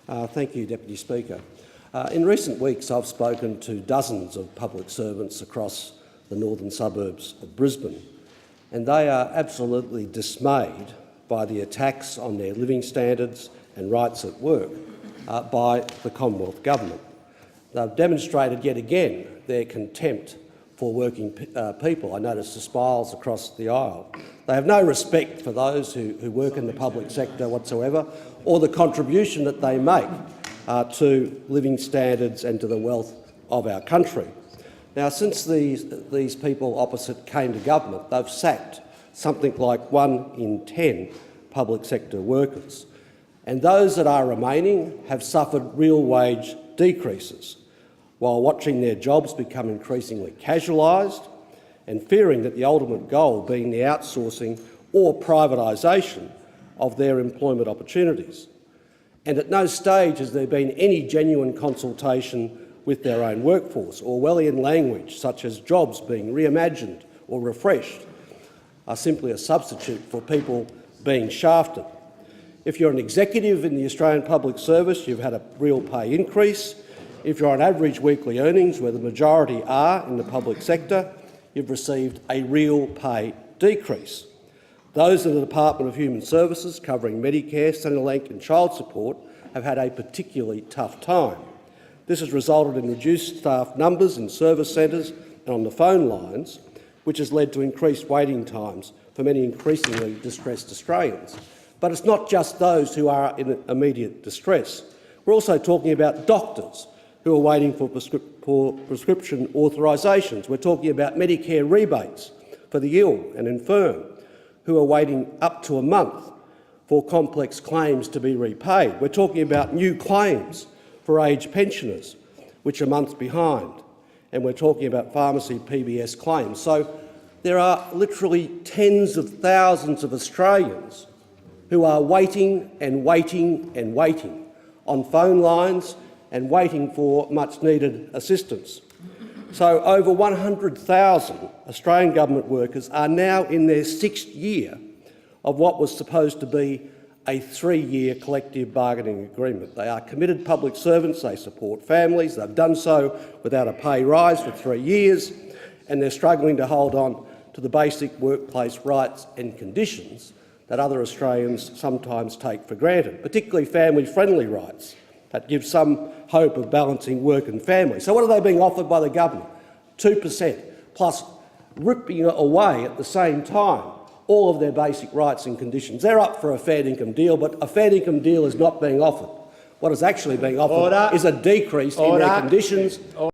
Thank you, Deputy Speaker. In recent weeks, I've spoken to dozens of public servants across the northern suburbs of Brisbane, and they are absolutely dismayed by the attacks on their living standards and rights at work by the Commonwealth Government. They've demonstrated yet again their contempt for working people. I noticed the smiles across the aisle. They have no respect for those who work in the public sector whatsoever, or the contribution that they make to living standards and to the wealth of our country. Now, since these people opposite came to government, they've sacked something like 1 in 10 public sector workers, and those that are remaining have suffered real wage decreases, while watching their jobs become increasingly casualised and fearing that the ultimate goal being the outsourcing or privatisation of their employment opportunities. And at no stage has there been any genuine consultation with their own workforce. Orwellian language, such as jobs being reimagined or refreshed, are simply a substitute for people being shafted. If you're an executive in the Australian Public Service, you've had a real pay increase. If you're on average weekly earnings, where the majority are in the public sector, you've received a real pay decrease. Those in the Department of Human Services, covering Medicare, Centrelink and child support, have had a particularly tough time. This has resulted in reduced staff numbers in service centres and on the phone lines, which has led to increased waiting times for many increasingly distressed Australians. But it's not just those who are in immediate distress. We're also talking about doctors who are waiting for prescription authorisations. We're talking about Medicare rebates for the ill and infirm, who are waiting up to a month for complex claims to be repaid. We're talking about new claims for aged pensioners, which are months behind. And we're talking about pharmacy PBS claims. So there are literally tens of thousands of Australians who are waiting and waiting and waiting on phone lines and waiting for much-needed assistance. So over 100,000 Australian government workers are now in their 6th year of what was supposed to be a 3-year collective bargaining agreement. They are committed public servants, they support families, they've done so without a pay rise for 3 years, and they're struggling to hold on to the basic workplace rights and conditions that other Australians sometimes take for granted, particularly family-friendly rights that give some hope of balancing work and family. So what are they being offered by the government? 2%, plus ripping away at the same time all of their basic rights and conditions. They're up for a fair income deal, but a fair income deal is not being offered. What is actually being offered is a decrease in their conditions.